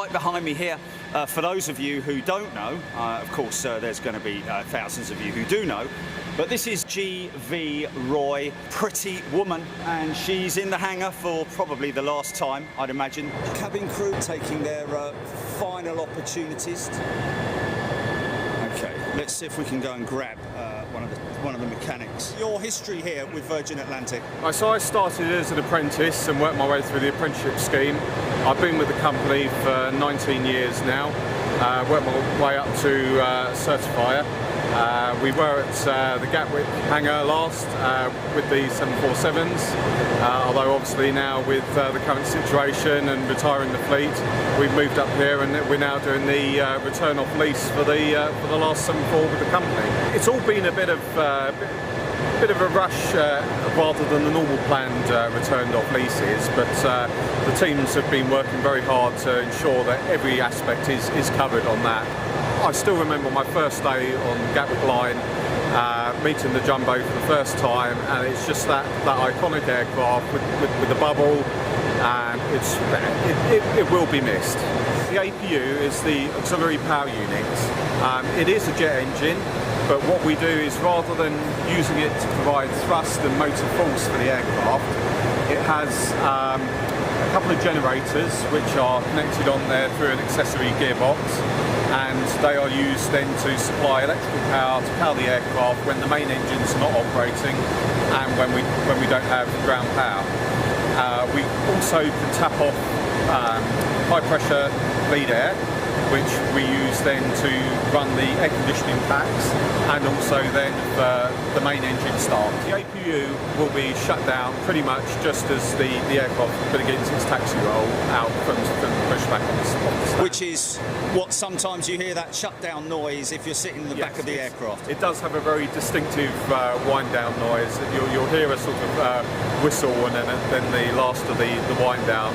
right behind me here, for those of you who don't know, of course there's going to be thousands of you who do know, but this is G-VROY, Pretty Woman, and she's in the hangar for probably the last time, I'd imagine. Cabin crew taking their final opportunities. Okay, let's see if we can go and grab one of the mechanics. Your history here with Virgin Atlantic? So I started as an apprentice and worked my way through the apprenticeship scheme. I've been with the company for 19 years now. Worked my way up to certifier. We were at the Gatwick hangar last with the 747s, although obviously now with the current situation and retiring the fleet, we've moved up here and we're now doing the return off lease for the last 74 with the company. It's all been a bit of a rush rather than the normal planned returned off leases, but the teams have been working very hard to ensure that every aspect is covered on that. I still remember my first day on Gatwick Line, meeting the Jumbo for the first time, and it's just that iconic aircraft with the bubble, and it will be missed. The APU is the auxiliary power unit. It is a jet engine, but what we do is, rather than using it to provide thrust and motor force for the aircraft, it has a couple of generators which are connected on there through an accessory gearbox, and they are used then to supply electrical power to power the aircraft when the main engines are not operating and when we don't have ground power. We also can tap off high pressure bleed air, which we use then to run the air conditioning packs and also then the main engine start. The APU will be shut down pretty much just as the aircraft begins its taxi roll out from the pushback on the stand. Which is what sometimes you hear, that shutdown noise if you're sitting in the back of the aircraft. It does have a very distinctive wind down noise. You'll hear a sort of whistle and then the last of the wind down.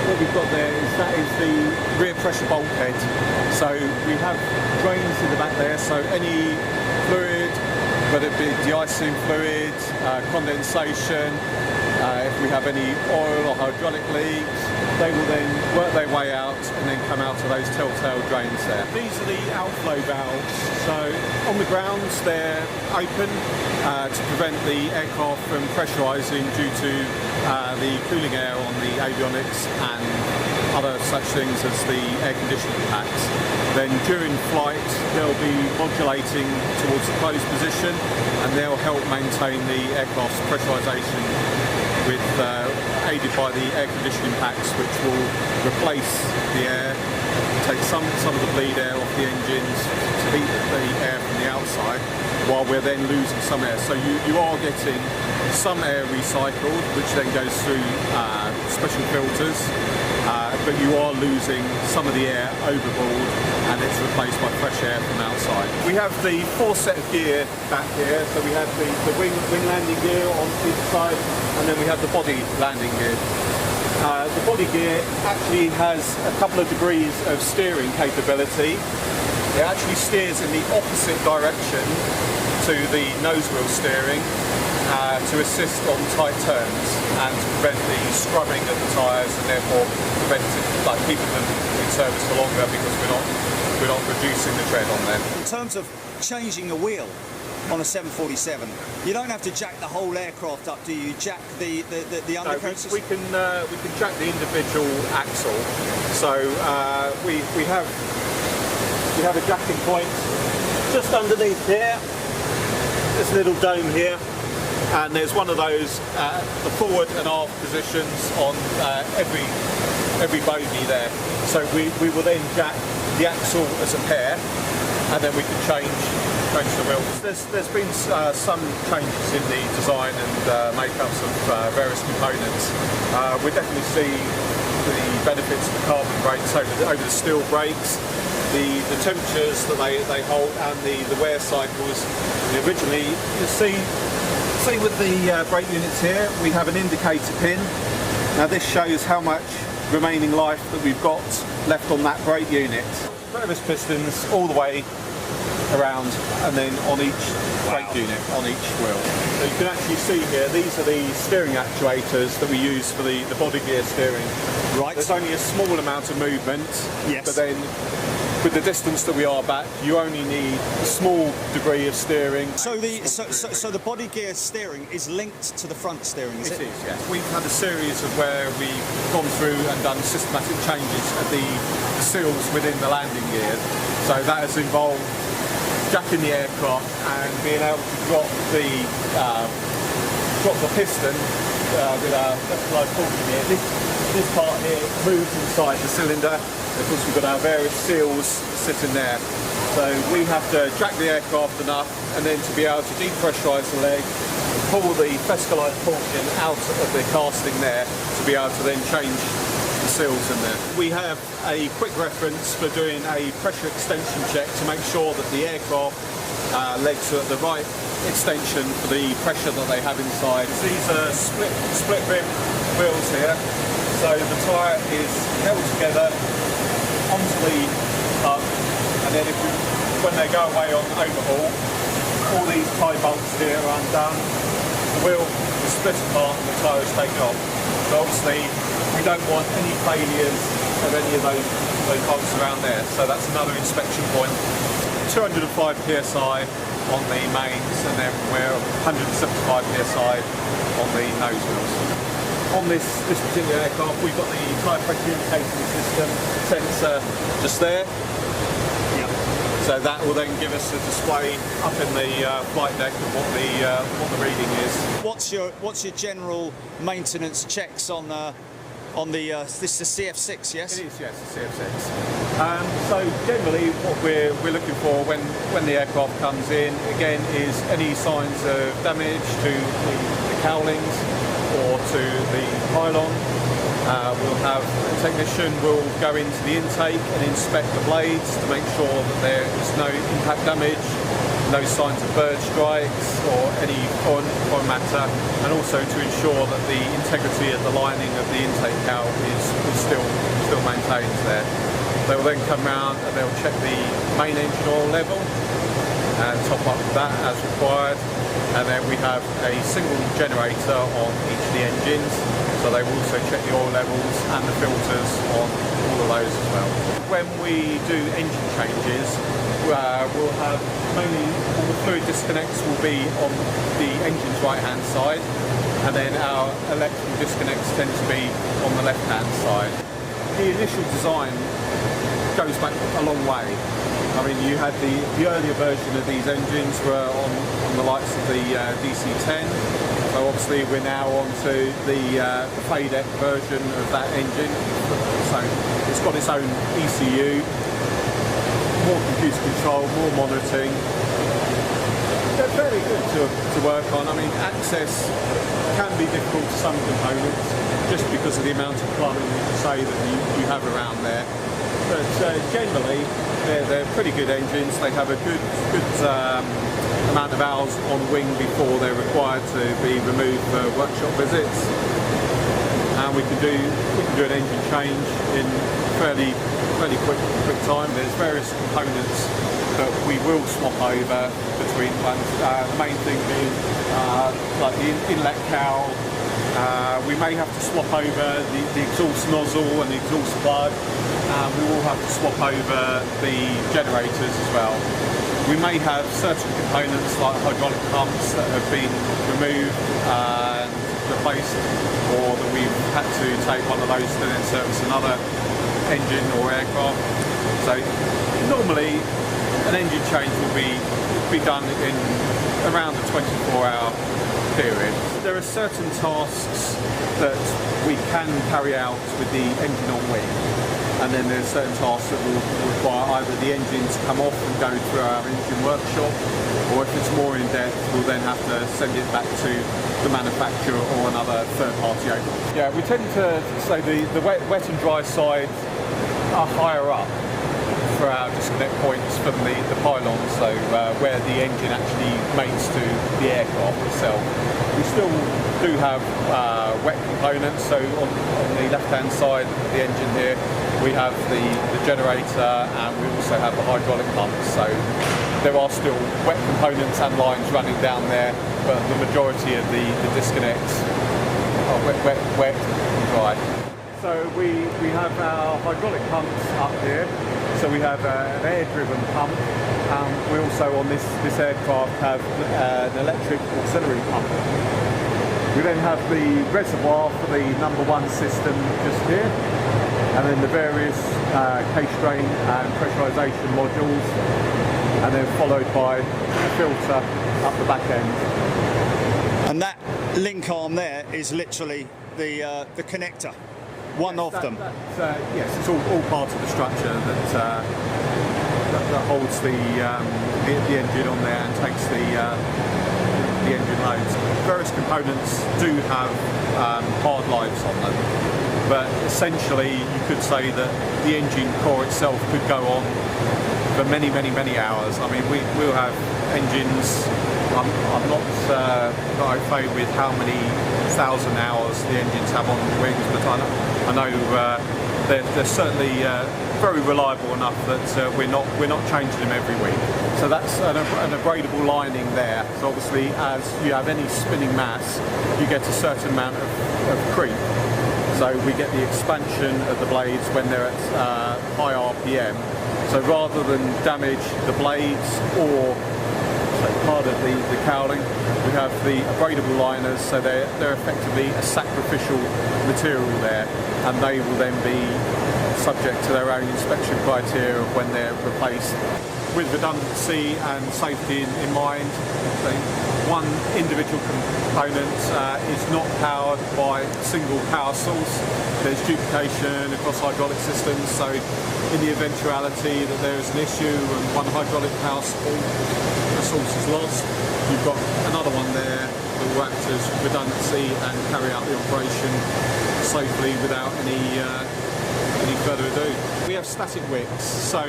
What we've got there is the rear pressure bulkhead. So we have drains in the back there, so any fluid, whether it be de-icing fluid, condensation, if we have any oil or hydraulic leaks, they will then work their way out and then come out of those telltale drains there. These are the outflow valves. So on the grounds they're open to prevent the aircraft from pressurising due to the cooling air on the avionics and other such things as the air conditioning packs. Then during flight they'll be modulating towards the closed position and they'll help maintain the aircraft's pressurisation aided by the air conditioning packs, which will replace the air, take some of the bleed air off the engines to heat the air from the outside, while we're then losing some air. So you are getting some air recycled, which then goes through special filters, but you are losing some of the air overboard and it's replaced by fresh air from outside. We have the 4 set of gear back here, so we have the wing landing gear on each side, and then we have the body landing gear. The body gear actually has a couple of degrees of steering capability. It actually steers in the opposite direction to the nose wheel steering to assist on tight turns and to prevent the scrubbing of the tyres and therefore keeping them in service for longer, because we're not reducing the tread on them. In terms of changing a wheel on a 747, you don't have to jack the whole aircraft up, do you? Jack the undercarriage? No, we can jack the individual axle. So we have a jacking point just underneath here. There's a little dome here, and there's one of those the forward and aft positions on every bogey there. So we will then jack the axle as a pair, and then we can change the wheel. There's been some changes in the design and makeups of various components. We definitely see the benefits of the carbon brakes over the steel brakes. The temperatures that they hold and the wear cycles. Originally, you see with the brake units here, we have an indicator pin. Now this shows how much remaining life that we've got left on that brake unit. Various pistons all the way around, and then on each brake unit on each wheel. So you can actually see here, these are the steering actuators that we use for the body gear steering. Right. There's only a small amount of movement, Yes. but then with the distance that we are back, you only need a small degree of steering. So the body gear steering is linked to the front steering, is it? It is, yes. We've had a series of where we've gone through and done systematic changes at the seals within the landing gear. So that has involved jacking the aircraft and being able to drop the piston with our specialised portion here. This part here moves inside the cylinder. Of course, we've got our various seals sitting there. So we have to jack the aircraft enough and then to be able to depressurise the leg, pull the fescalised portion out of the casting there to be able to then change the seals in there. We have a quick reference for doing a pressure extension check to make sure that the aircraft legs are at the right extension for the pressure that they have inside. These are split rim wheels here, so the tyre is held together onto the hub, and then when they go away on overhaul, all these tie bolts here are undone, the wheel is split apart and the tyre is taken off. So obviously we don't want any failures of any of those bolts around there, so that's another inspection point. 205 psi on the mains, and then we're 175 psi on the nose wheels. On this particular aircraft, we've got the tyre pressure indicating system sensor just there. Yeah. So that will then give us a display up in the flight deck of what the reading is. What's your general maintenance checks on the this is the CF6, yes? It is, yes, the CF6. So generally what we're looking for when the aircraft comes in, again, is any signs of damage to the cowlings or to the pylon. We'll have a technician will go into the intake and inspect the blades to make sure that there is no impact damage, no signs of bird strikes or any foreign matter, and also to ensure that the integrity of the lining of the intake cowl is still maintained there. They will then come round and they'll check the main engine oil level and top up that as required, and then we have a single generator on each of the engines, so they will also check the oil levels and the filters on all of those as well. When we do engine changes, we'll have mainly all the fluid disconnects will be on the engine's right hand side, and then our electrical disconnects tend to be on the left hand side. The initial design goes back a long way. I mean, you had the earlier version of these engines were on the likes of the DC-10, so obviously we're now on to the FADEC version of that engine, so it's got its own ECU, more computer control, more monitoring. They're fairly good to work on. I mean, access can be difficult to some components just because of the amount of plumbing, as you say, that you have around there. But generally, they're pretty good engines. They have a good amount of hours on wing before they're required to be removed for workshop visits. And we can do an engine change in fairly quick time. There's various components that we will swap over between ones. The main thing being like the inlet cowl. We may have to swap over the exhaust nozzle and the exhaust plug. We will have to swap over the generators as well. We may have certain components like hydraulic pumps that have been removed and replaced, or that we've had to take one of those to then service another engine or aircraft. So normally an engine change will be done in around a 24-hour period. There are certain tasks that we can carry out with the engine on wing, and then there's certain tasks that will require either the engine to come off and go through our engine workshop, or if it's more in depth, we'll then have to send it back to the manufacturer or another third-party owner. Yeah, we tend to say the wet and dry side are higher up for our disconnect points from the pylon, so where the engine actually mates to the aircraft itself. We still do have wet components, so on the left-hand side of the engine here we have the generator, and we also have the hydraulic pump. So there are still wet components and lines running down there, but the majority of the disconnects are wet and dry. So we have our hydraulic pumps up here. So we have an air-driven pump. We also on this aircraft have an electric auxiliary pump. We then have the reservoir for the #1 system just here, and then the various K-strain and pressurisation modules, and then followed by a filter up the back end. And that link arm there is literally the connector, one of them. Yes, it's all part of the structure that holds the engine on there and takes the engine loads. Various components do have hard lives on them, but essentially you could say that the engine core itself could go on for many hours. I mean, we'll have engines. I'm not au fait with how many thousand hours the engines have on the wings, but I know they're certainly very reliable enough that we're not changing them every week. So that's an abradable lining there. So obviously, as you have any spinning mass, you get a certain amount of creep. So we get the expansion of the blades when they're at high RPM. So rather than damage the blades or part of the cowling, we have the abradable liners, so they're effectively a sacrificial material there, and they will then be subject to their own inspection criteria of when they're replaced. With redundancy and safety in mind, so one individual component is not powered by a single power source. There's duplication across hydraulic systems, so in the eventuality that there is an issue and one hydraulic power source is lost, you've got another one there that will act as redundancy and carry out the operation safely without any further ado. We have static wicks, so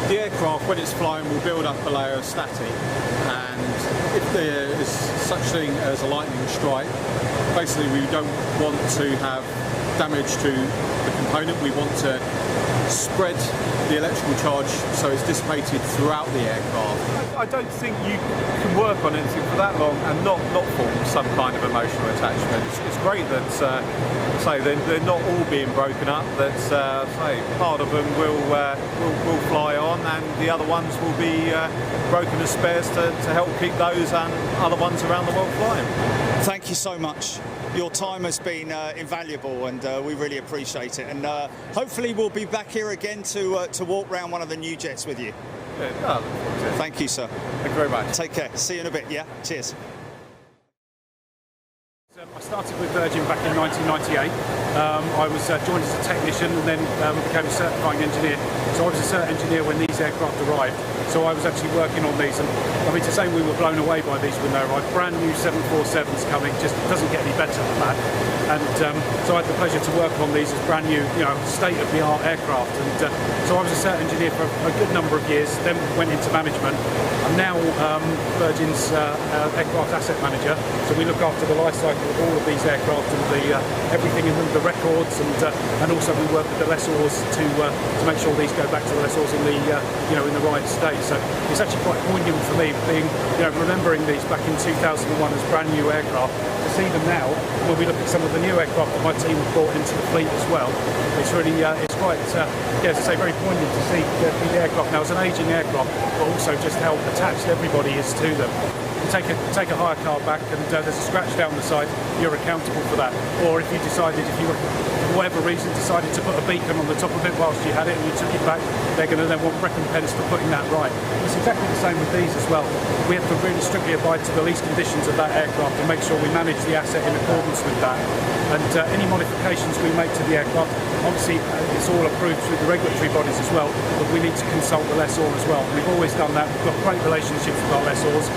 the aircraft, when it's flying, will build up a layer of static, and if there is such thing as a lightning strike, basically we don't want to have damage to the component. We want to spread the electrical charge so it's dissipated throughout the aircraft. I don't think you can work on anything for that long and not form some kind of emotional attachment. It's great that they're not all being broken up, that part of them will fly on and the other ones will be broken as spares to help keep those and other ones around the world flying. Thank you so much. Your time has been invaluable, and we really appreciate it. And hopefully we'll be back here again to walk around one of the new jets with you. Yeah, thank you, sir. Thank you very much. Take care. See you in a bit. Yeah. Cheers. I started with Virgin back in 1998. I was joined as a technician and then became a certifying engineer. So I was a cert engineer when these aircraft arrived. So I was actually working on these, and I mean, to say we were blown away by these when they arrived. Brand new 747s coming, just doesn't get any better than that. And so I had the pleasure to work on these as brand new, state-of-the-art aircraft. And so I was a cert engineer for a good number of years, then went into management. I'm now Virgin's aircraft asset manager. So we look after the life cycle of all of these aircraft and everything in them, the records, and also we work with the lessors to make sure these go back to the lessors in the in the right state. So it's actually quite poignant for me, remembering these back in 2001 as brand new aircraft. To see them now, when we look at some of the new aircraft that my team have brought into the fleet as well, it's really it's quite as I say, very poignant to see the aircraft now as an ageing aircraft, but also just how attached everybody is to them. You take a hire car back and there's a scratch down the side, you're accountable for that. Or if you were, for whatever reason, decided to put a beacon on the top of it whilst you had it and you took it back, they're going to then want recompense for putting that right. It's exactly the same with these as well. We have to really strictly abide to the lease conditions of that aircraft and make sure we manage the asset in accordance with that. And any modifications we make to the aircraft, obviously it's all approved through the regulatory bodies as well, but we need to consult the lessor as well. We've always done that. We've got great relationships with our lessors.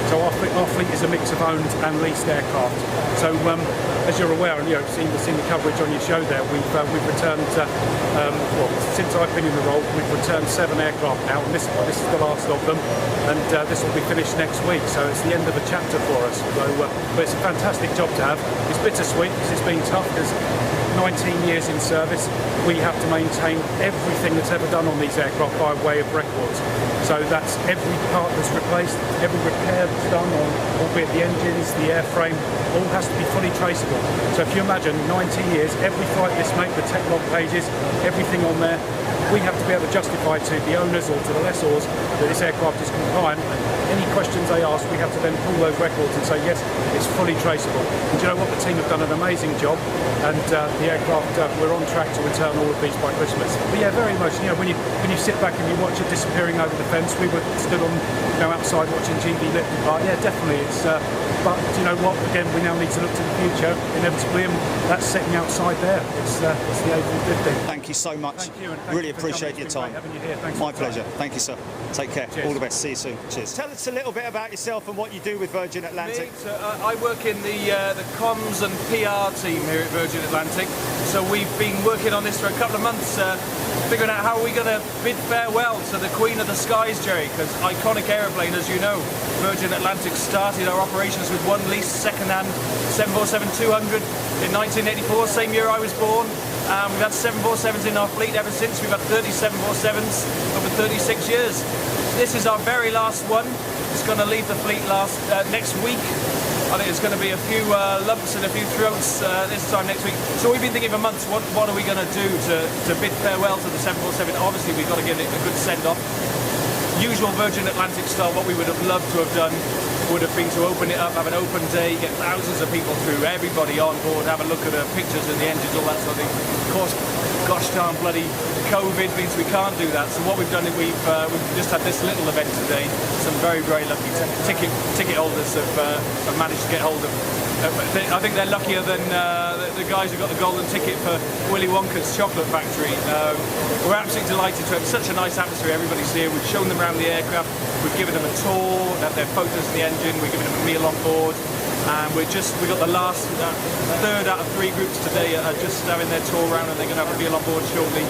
So our fleet is a mix of owned and leased aircraft. So as you're aware, and you've seen the coverage on your show there, we've returned, since I've been in the role, we've returned 7 aircraft now, and this is the last of them, and this will be finished next week. So it's the end of a chapter for us. So, but it's a fantastic job to have. It's bittersweet because it's been tough, because 19 years in service, we have to maintain everything that's ever done on these aircraft by way of records. So that's every part that's replaced, every repair that's done on, albeit the engines, the airframe, all has to be fully traceable. So if you imagine 90 years, every flight list mate, the tech log pages, everything on there, we have to be able to justify to the owners or to the lessors that this aircraft is compliant. Any questions they ask, we have to then pull those records and say, yes, it's fully traceable. And do you know what? The team have done an amazing job, and the aircraft, we're on track to return all of these by Christmas. But yeah, very emotional. You know, when you sit back and you watch it disappearing over the fence, we were stood on, outside watching GB lift depart. Yeah, definitely. It's but do you know what? Again, we now need to look to the future, inevitably, and that's sitting outside there. It's the A350. Thank you so much. Thank you, and Really appreciate your time. Having you here. Thanks. My pleasure. Thank you, sir. Take care. Cheers. All the best. See you soon. Cheers. Tell us a little bit about yourself and what you do with Virgin Atlantic. I work in the comms and PR team here at Virgin Atlantic. So we've been working on this for a couple of months, figuring out how we're going to bid farewell to the Queen of the Skies, Jerry, because iconic aeroplane, as you know. Virgin Atlantic started our operations with one leased second-hand 747-200 in 1984, same year I was born. We've had 747s in our fleet ever since. We've had 30 747s over 36 years. This is our very last one. It's going to leave the fleet next week. I think it's going to be a few lumps and a few throats this time next week. So we've been thinking for months, what are we going to do to bid farewell to the 747? Obviously, we've got to give it a good send-off. Usual Virgin Atlantic style, what we would have loved to have done would have been to open it up, have an open day, get thousands of people through, everybody on board, have a look at the pictures and the engines, all that sort of thing. Of course, gosh darn bloody COVID means we can't do that. So what we've done is we've just had this little event today. Some very, very lucky ticket holders have managed to get hold of. I think they're luckier than the guys who got the golden ticket for Willy Wonka's chocolate factory. We're absolutely delighted to have such a nice atmosphere. Everybody's here. We've shown them around the aircraft. We've given them a tour, their photos of the engine. We've given them a meal on board. And we got the last third out of 3 groups today are just having their tour around, and they're going to have a meal on board shortly.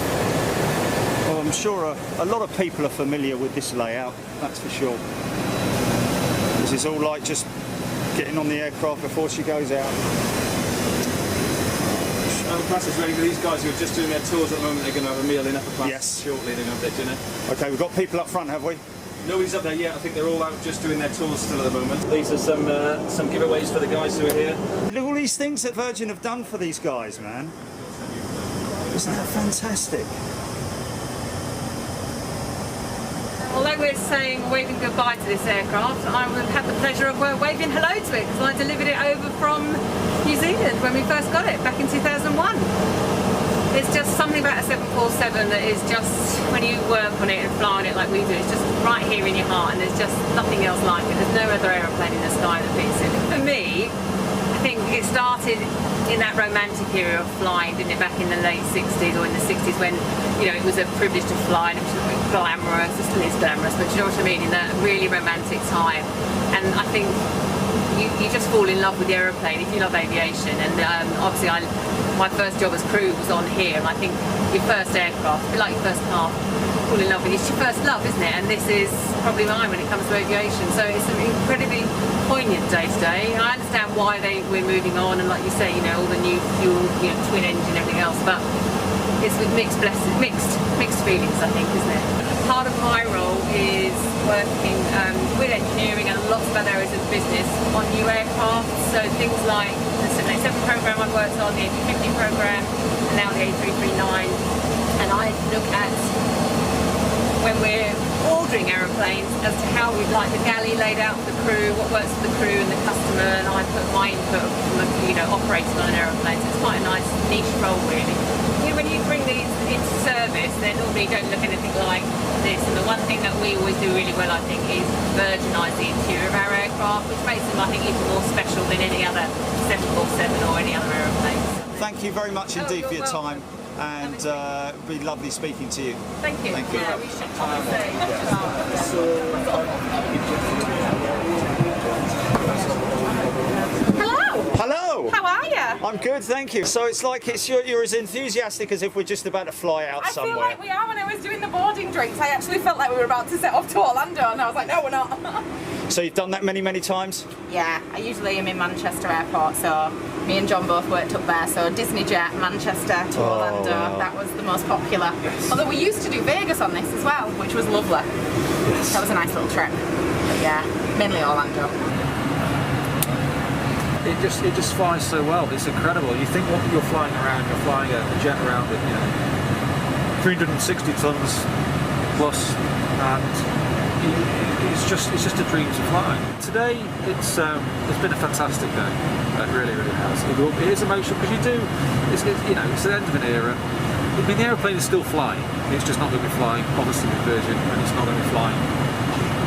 Well, I'm sure a lot of people are familiar with this layout, that's for sure. This is all like just getting on the aircraft before she goes out. Class is ready for these guys who are just doing their tours at the moment. They're going to have a meal in upper class Yes. shortly. They're going to have their dinner. Okay, we've got people up front, have we? Nobody's up there yet. I think they're all out just doing their tours still at the moment. These are some giveaways for the guys who are here. Look at all these things that Virgin have done for these guys, man. Isn't that fantastic? Although we're waving goodbye to this aircraft, I would have the pleasure of waving hello to it, because I delivered it over from New Zealand when we first got it back in 2001. It's just something about a 747 that is just, when you work on it and fly on it like we do, it's just right here in your heart, and there's just nothing else like it. There's no other aeroplane in the sky that beats it. For me, I think it started in that romantic era of flying, didn't it, back in the late 60s or in the 60s, when, it was a privilege to fly, and it was glamorous. It still is glamorous, but you know what I mean, in that really romantic time. And I think you just fall in love with the aeroplane if you love aviation. And obviously my first job as crew was on here, and I think your first aircraft, a bit like your first car, fall in love with it. It's your first love, isn't it? And this is probably mine when it comes to aviation. So it's an incredibly poignant day today. I understand why we're moving on, and like you say, all the new fuel, twin engine, everything else, but it's with mixed feelings, I think, isn't it? Part of my role is working with engineering and lots of other areas of business on new aircraft. So things like the 787 program I've worked on, the A350 program, and now the A339. And I look at, when we're ordering aeroplanes, as to how we'd like the galley laid out for the crew, what works for the crew and the customer, and I put my input from operating on an aeroplane. So it's quite a nice niche role, really. When you bring these into service, they normally don't look anything like this. And the one thing that we always do really well, I think, is virginise the interior of our aircraft, which makes them, I think, even more special than any other 747 or any other aeroplane. Thank you very much indeed for your time, and it'd be lovely speaking to you. Thank you. Thank you. Yeah, we should come and say. Hello. Hello! How are you? I'm good, thank you. So it's like you're as enthusiastic as if we're just about to fly out somewhere. I feel like we are. When I was doing the boarding drinks, I actually felt like we were about to set off to Orlando, and I was like, no, we're not. So you've done that many times? Yeah, I usually am in Manchester Airport, so me and John both worked up there. So Disney Jet, Manchester to Orlando, wow. that was the most popular. Yes. Although we used to do Vegas on this as well, which was lovely. Yes. That was a nice little trip. But yeah, mainly Orlando. It just flies so well. It's incredible. You think what you're flying a jet around at 360 tons plus, and it's just a dream to fly. Today it's been a fantastic day. It really has. It is emotional because it's the end of an era. I mean, the aeroplane is still flying. It's just not going to be flying, obviously, with Virgin, and it's not going to be flying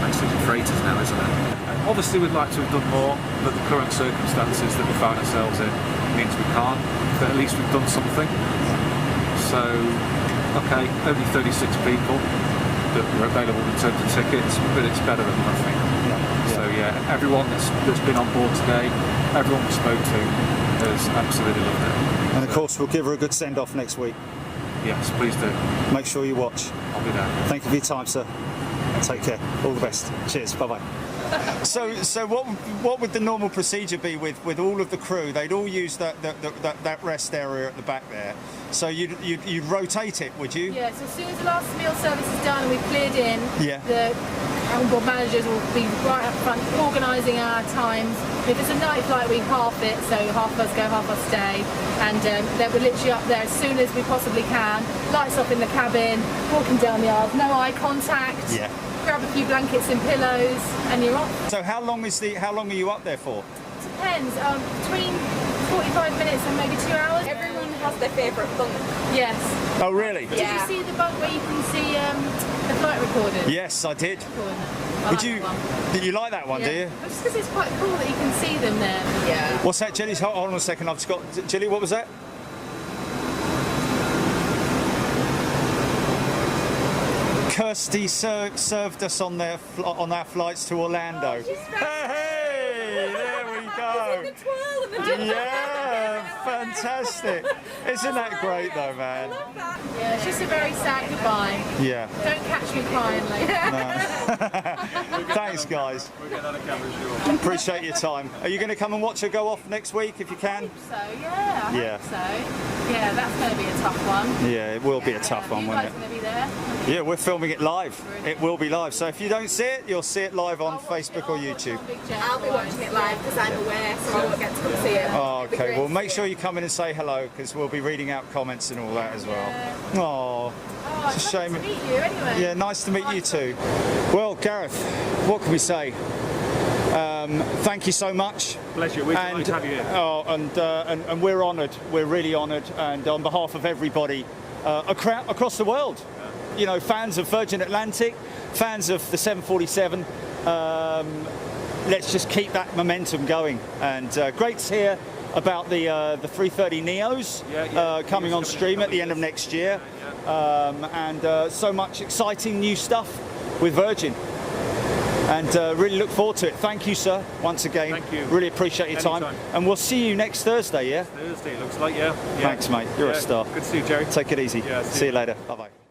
basically freighters now, isn't it? Obviously, we'd like to have done more, but the current circumstances that we find ourselves in means we can't. But at least we've done something. So, okay, only 36 people that were available in terms of tickets, but it's better than nothing. So yeah, everyone that's been on board today, everyone we spoke to has absolutely loved it. And of course, we'll give her a good send-off next week. Yes, please do. Make sure you watch. I'll be there. Thank you for your time, sir. Take care. All the best. Cheers. Bye-bye. So what would the normal procedure be with all of the crew? They'd all use that rest area at the back there. So you'd rotate it, would you? Yeah, so as soon as the last meal service is done and we've cleared in, yeah, the onboard managers will be right up front organising our times. If it's a night flight, we half it, so half of us go, half of us stay, and then we're literally up there as soon as we possibly can. Lights off in the cabin, walking down the aisle, no eye contact. Yeah. Grab a few blankets and pillows, and you're off. So how long are you up there for? Depends. Between 45 minutes and maybe 2 hours. Everyone has their favourite bunk. Yes. Oh really? Did you see the bunk where you can see the flight recorders? Yes, I did. Cool. Did you like that one? Yeah. Do you? Just because it's quite cool that you can see them there. Yeah. What's that, Jilly? Hold on a second. I've just got Jilly. What was that? Kirsty served us on our flights to Orlando. Hey, there we go. Yeah, fantastic. Isn't that great though, man? Yeah, it's just a very sad goodbye. Yeah. Don't catch me crying later. No. Thanks, guys. We'll get another camera shot. Appreciate your time. Are you going to come and watch her go off next week if you can? I hope so, yeah. I Yeah. hope so. Yeah, that's going to be a tough one. Yeah, it will be a tough one, You won't guys it? going to be there? Yeah, we're filming it live. It will be live. So if you don't see it, you'll see it live on Facebook or YouTube. I'll be watching it live because I'm aware, so I won't get to come see it. Oh, okay. Well, make sure you come in and say hello because we'll be reading out comments and all that as well. Oh, it's a shame. Nice to meet you anyway. Yeah, nice to meet you too. Well, Gareth, what can we say? Thank you so much. Pleasure. We're delighted to have you here. Oh, and we're honoured. We're really honoured. And on behalf of everybody across the world, you know, fans of Virgin Atlantic, fans of the 747. Let's just keep that momentum going. And great to hear about the 330 Neos coming on stream at the end of next year. And so much exciting new stuff with Virgin. And really look forward to it. Thank you, sir, once again. Thank you. Really appreciate your time. And we'll see you next Thursday, yeah? Thursday, looks like, yeah. Thanks, mate. You're a star. Good to see you, Jerry. Take it easy. Yeah, see you later. Bye-bye.